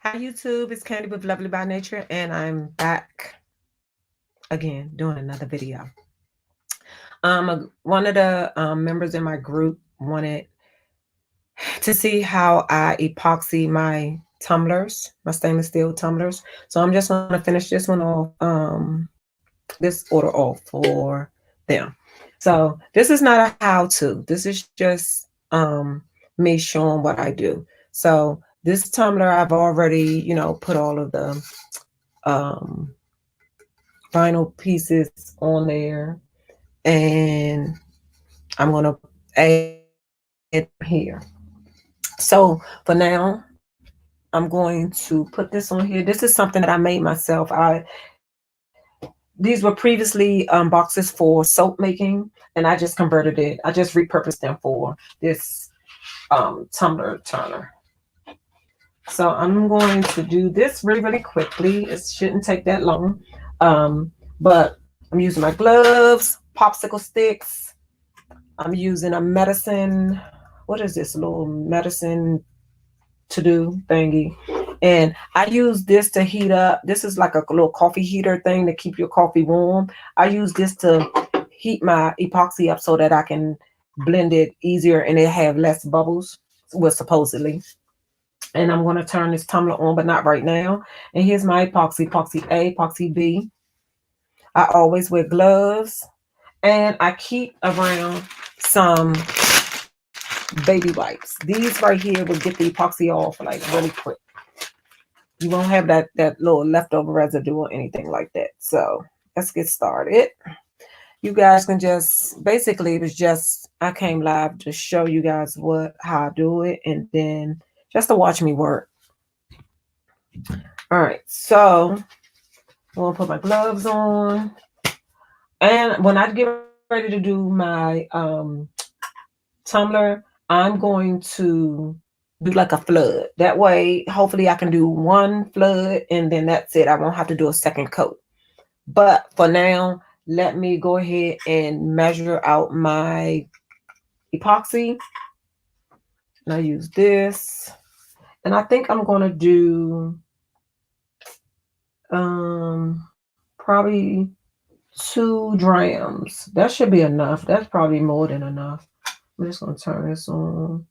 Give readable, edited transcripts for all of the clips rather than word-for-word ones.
Hi YouTube, it's Candy with Lovely by Nature, and I'm back again doing another video. One of the members in my group wanted to see how I epoxy my tumblers, my stainless steel tumblers. So I'm just going to finish this one off, this order off for them. So this is not a how-to. This is just me showing what I do. So this tumbler, I've already, put all of the um, vinyl pieces on there, and I'm going to add here. So for now, I'm going to put this on here. This is something that I made myself. These were previously boxes for soap making, and I just converted it. I just repurposed them for this tumbler turner. So I'm going to do this really, really quickly. It shouldn't take that long. But I'm using my gloves, popsicle sticks. I'm using a medicine. What is this little medicine to do thingy? And I use this to heat up. This is like a little coffee heater thing to keep your coffee warm. I use this to heat my epoxy up so that I can blend it easier and it have less bubbles, well, supposedly. And I'm going to turn this tumbler on, but not right now. And here's my epoxy A, epoxy B. I always wear gloves, and I keep around some baby wipes. These right here will get the epoxy off like really quick. You won't have that little leftover residue or anything like that. So let's get started. You guys can just, basically it was just, I came live to show you guys how I do it, and then just to watch me work. All right, so I'm gonna put my gloves on, and when I get ready to do my tumbler, I'm going to do like a flood. That way, hopefully I can do one flood and then that's it. I won't have to do a second coat. But for now, let me go ahead and measure out my epoxy. And I use this. And I think I'm going to do probably 2 drams. That should be enough. That's probably more than enough. I'm just going to turn this on.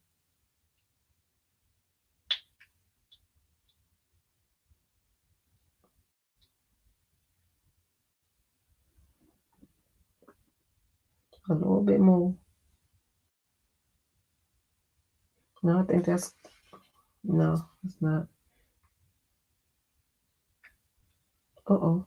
A little bit more. No, I think that's, no, it's not. Uh-oh.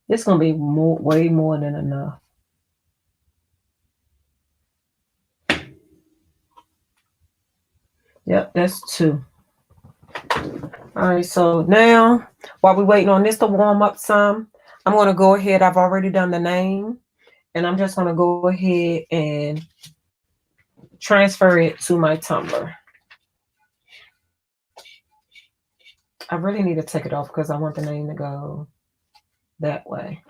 It's going to be more, way more than enough. Yep, that's 2. All right, so now while we're waiting on this to warm up some, I'm going to go ahead. I've already done the name, and I'm just going to go ahead and transfer it to my tumbler. I really need to take it off because I want the name to go that way.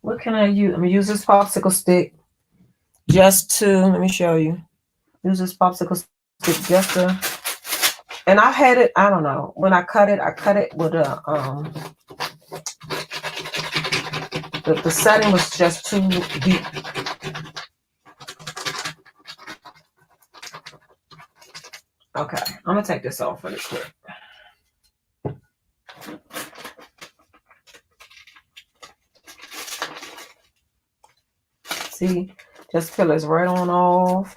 What can I use? I'm gonna use this popsicle stick just to, let me show you. Use this popsicle stick just to, and I had it, I don't know, when I cut it with a, the setting was just too deep. Okay, I'm gonna take this off really quick. See, just peel this right on off.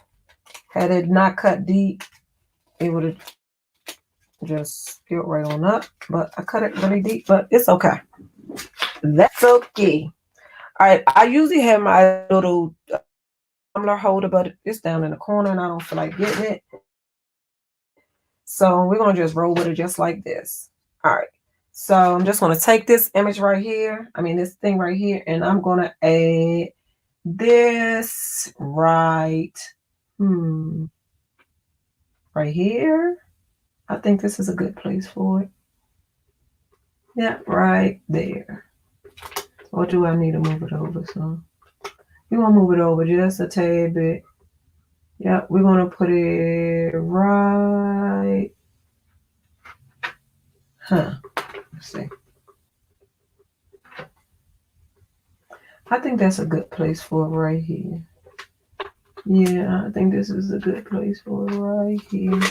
Had it not cut deep, it would have just peeled right on up. But I cut it really deep, but it's okay. That's okay. All right, I usually have my little tumbler holder, but it's down in the corner and I don't feel like getting it. So we're going to just roll with it just like this. All right. So I'm just going to take this image right here. I mean, this thing right here, and I'm going to add this right. right here. I think this is a good place for it. Yeah, right there. Or do I need to move it over some? We're going to move it over just a tad bit. Yeah, we're going to put it right. Let's see. I think that's a good place for it right here. Yeah, I think this is a good place for it right here.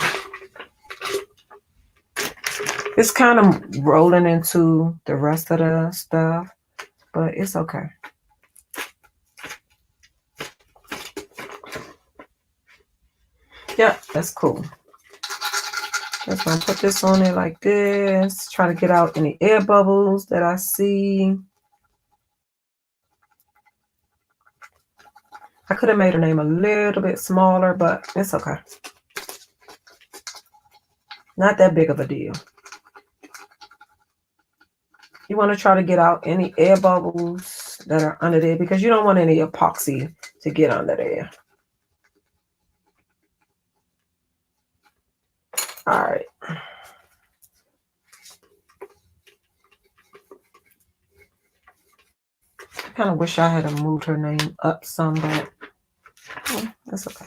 It's kind of rolling into the rest of the stuff, but it's okay. Yeah, that's cool. Just gonna put this on there like this. Try to get out any air bubbles that I see. I could have made her name a little bit smaller, but it's okay. Not that big of a deal. You want to try to get out any air bubbles that are under there because you don't want any epoxy to get under there. All right. I kind of wish I had moved her name up some, but that's okay.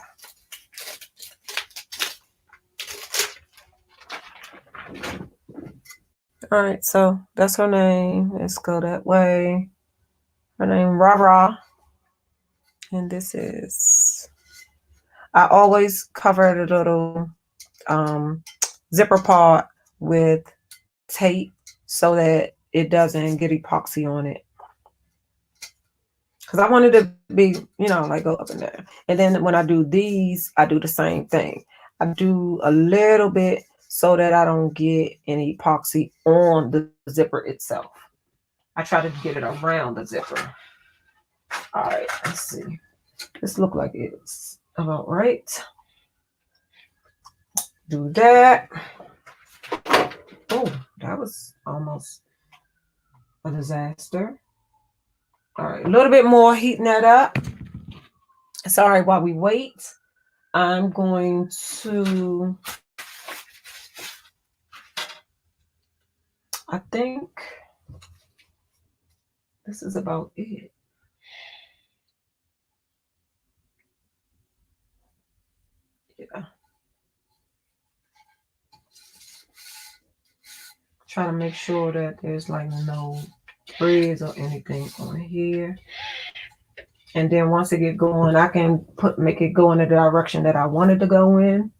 All right, so that's her name. Let's go that way. Her name Rara. And this is, I always cover the little zipper part with tape so that it doesn't get epoxy on it. Because I want it to be, like go up and down. And then when I do these, I do the same thing. I do a little bit so that I don't get any epoxy on the zipper itself. I try to get it around the zipper. All right, let's see. This look like it's about right. Do that. Oh, that was almost a disaster. All right, a little bit more, heating that up. Sorry, while we wait, I'm going to, I think this is about it. Yeah. Try to make sure that there's like no threads or anything on here. And then once it get going, I can make it go in the direction that I wanted to go in.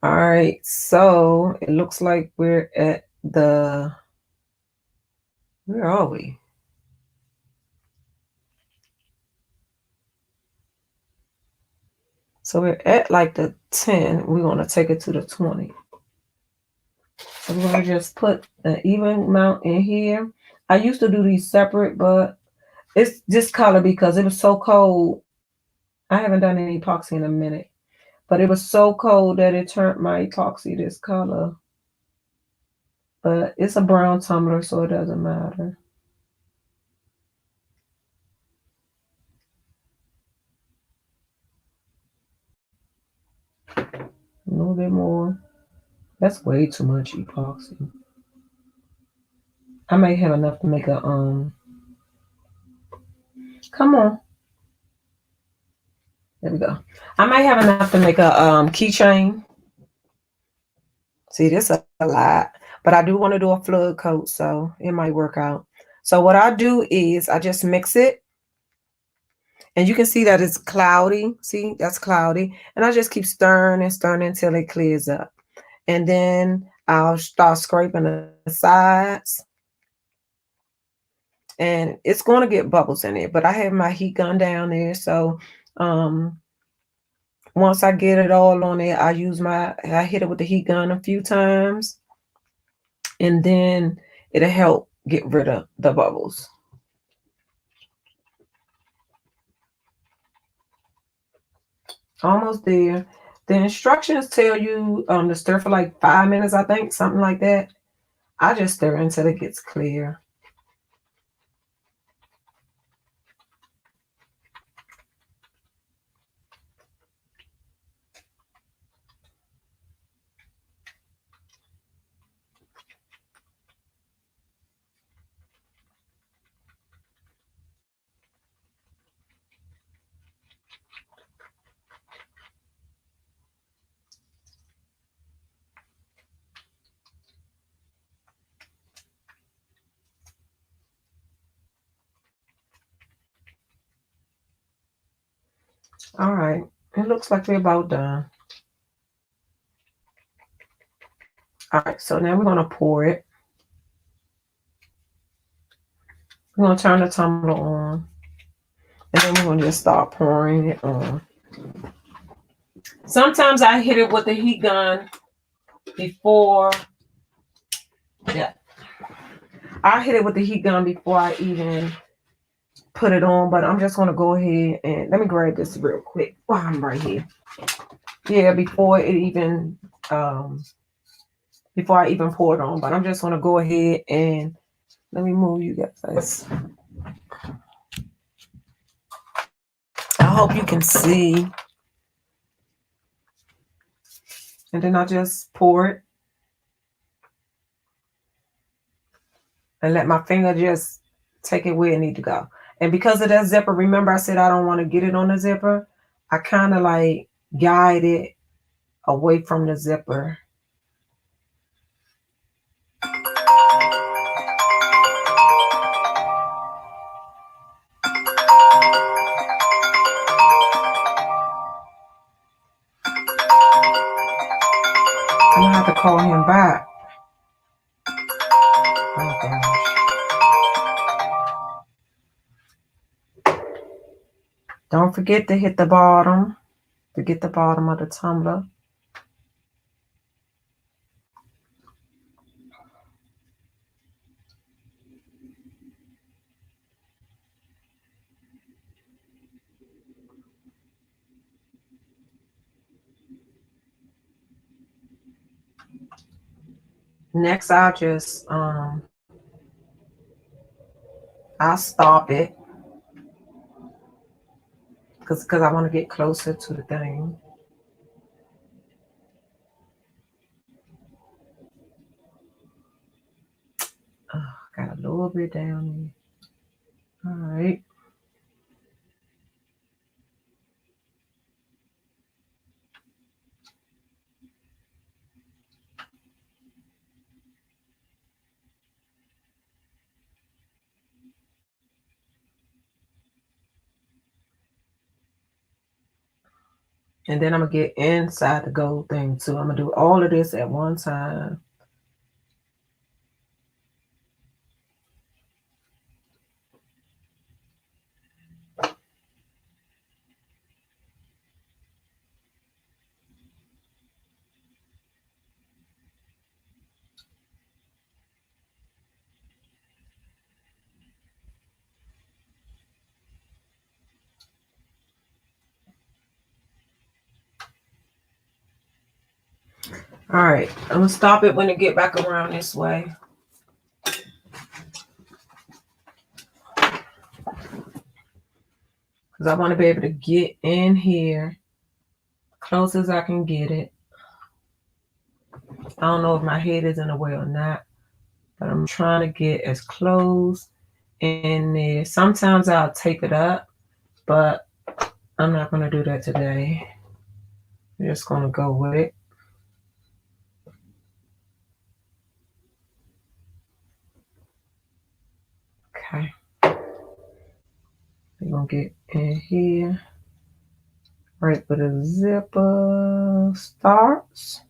All right, so it looks like we're at where are we? So we're at like the 10. We're going to take it to the 20. So we're going to just put an even amount in here. I used to do these separate, but it's this color because it was so cold. I haven't done any epoxy in a minute, but it was so cold that it turned my epoxy this color. But it's a brown tumbler, so it doesn't matter. A little bit more. That's way too much epoxy. I may have enough to make a come on. There we go. I might have enough to make a keychain. See, this is a lot, but I do want to do a flood coat, so it might work out. So what I do is I just mix it, and you can see that it's cloudy. See, that's cloudy, and I just keep stirring and stirring until it clears up, and then I'll start scraping the sides, and it's going to get bubbles in it. But I have my heat gun down there, so once I get it all on there, I hit it with the heat gun a few times, and then it'll help get rid of the bubbles. Almost there. The instructions tell you to stir for like 5 minutes, I think, something like that. I just stir until it gets clear. All right. It looks like we're about done. All right. So now we're going to pour it. We're going to turn the tumbler on. And then we're going to just start pouring it on. Sometimes I hit it with the heat gun before. Yeah. I hit it with the heat gun before I even put it on. But I'm just going to go ahead and let me grab this real quick while I'm right here. Yeah, before it even before I even pour it on. But I'm just going to go ahead and let me move you guys. I hope you can see. And then I just pour it and let my finger just take it where it need to go. And because of that zipper, remember I said I don't want to get it on the zipper. I kind of like guide it away from the zipper. I'm gonna have to call him back. Oh gosh. Don't forget to hit the bottom to get the bottom of the tumbler. Next, I'll stop it because I want to get closer to the thing. Got a little bit down here. All right. And then I'm going to get inside the gold thing too. I'm going to do all of this at one time. All right. I'm going to stop it when it get back around this way. Because I want to be able to get in here close as I can get it. I don't know if my head is in the way or not, but I'm trying to get as close in there. Sometimes I'll tape it up, but I'm not going to do that today. I'm just going to go with it. Okay. We're going to get in here right where the zipper starts.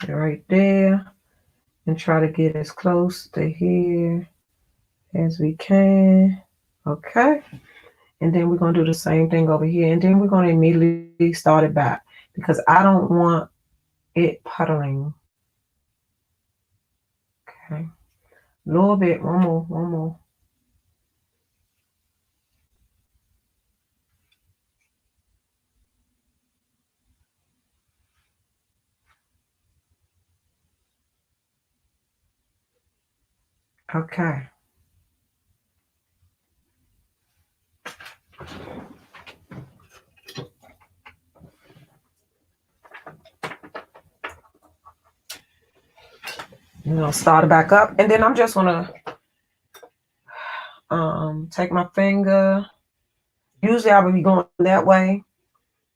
Right there, and try to get as close to here as we can. Okay. And then we're going to do the same thing over here. And then we're going to immediately start it back because I don't want it puddling. Okay. A little bit. One more. Okay. Start it back up. And then I'm just going to take my finger. Usually I would be going that way,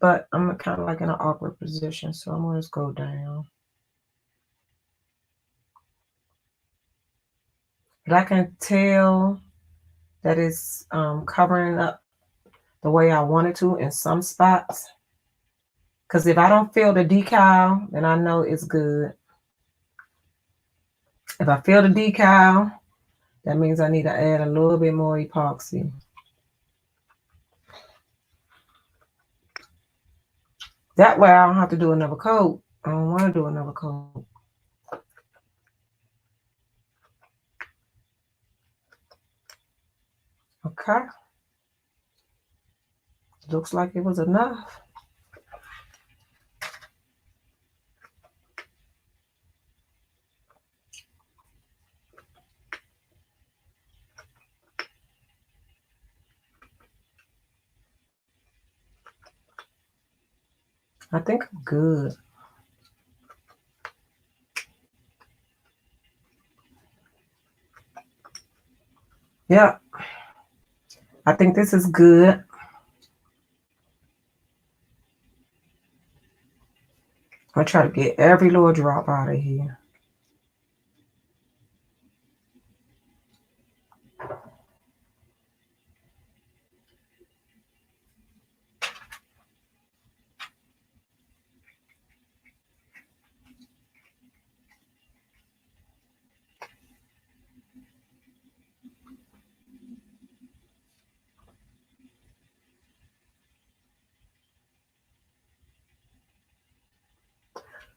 but I'm kind of like in an awkward position. So I'm going to just go down. But I can tell that it's covering up the way I wanted to in some spots. Because if I don't feel the decal, then I know it's good. If I feel the decal, that means I need to add a little bit more epoxy. That way I don't have to do another coat. I don't want to do another coat. Okay. Looks like it was enough. I think I'm good. Yeah, I think this is good. I try to get every little drop out of here.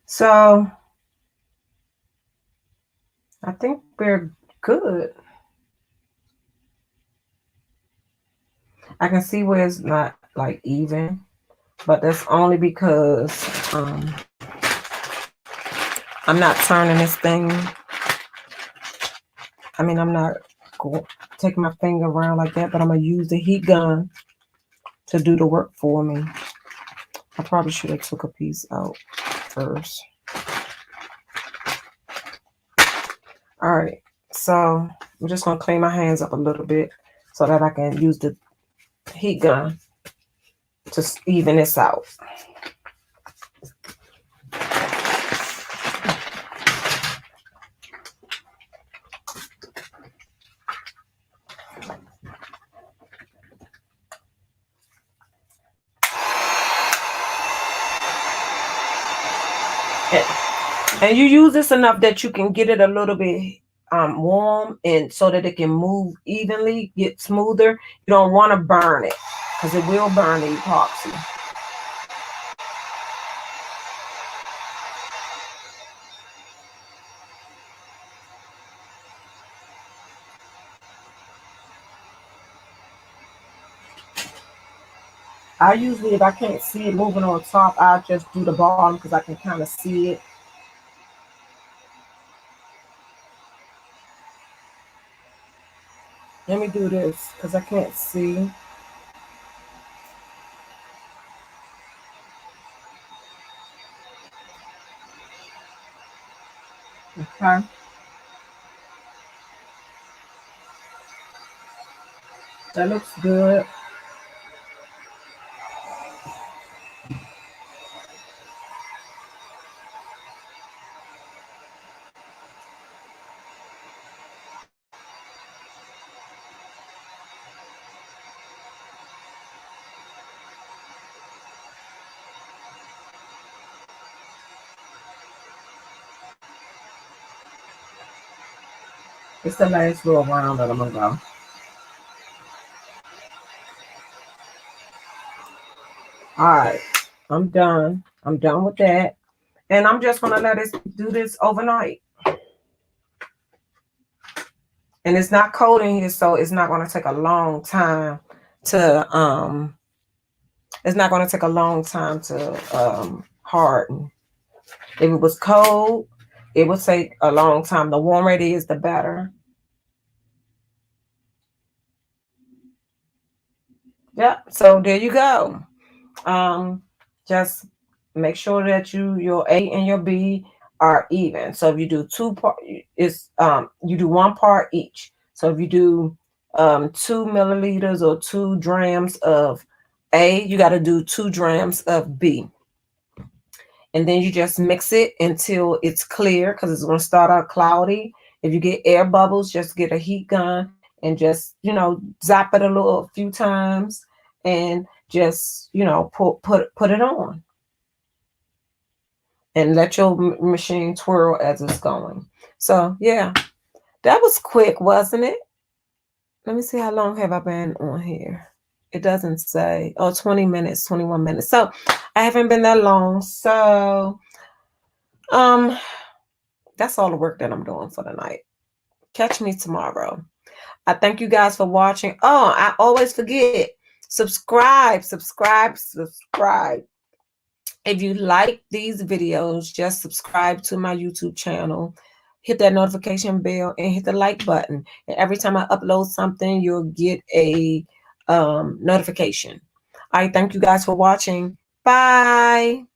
So I think we're good. I can see where it's not like even, but that's only because I'm not turning this thing. I mean, I'm not taking my finger around like that, but I'm going to use the heat gun to do the work for me. I probably should have took a piece out first. All right, so I'm just going to clean my hands up a little bit so that I can use the heat gun to even this out. And you use this enough that you can get it a little bit warm and so that it can move evenly, get smoother. You don't want to burn it because it will burn the epoxy. I usually, if I can't see it moving on top, I'll just do the bottom because I can kind of see it. Let me do this because I can't see. Okay. That looks good. It's the last little round that I'm going to go. All right. I'm done. I'm done with that. And I'm just going to let it do this overnight. And it's not cold in here, so it's not going to take a long time to harden. If it was cold, it would take a long time. The warmer it is, the better. Yeah, so there you go. Just make sure that your A and your B are even. So if you do you do 1 part each. So if you do 2 milliliters or 2 drams of A, you got to do 2 drams of B. And then you just mix it until it's clear because it's going to start out cloudy. If you get air bubbles, just get a heat gun and just, zap it a few times and just, put it on and let your machine twirl as it's going. So yeah, that was quick, wasn't it? Let me see, how long have I been on here? It doesn't say. Oh, 20 minutes, 21 minutes. So I haven't been that long. So that's all the work that I'm doing for the night. Catch me tomorrow. I thank you guys for watching. Oh, I always forget. Subscribe, subscribe, subscribe. If you like these videos, just subscribe to my YouTube channel. Hit that notification bell and hit the like button. And every time I upload something, you'll get a notification. All right, thank you guys for watching. Bye.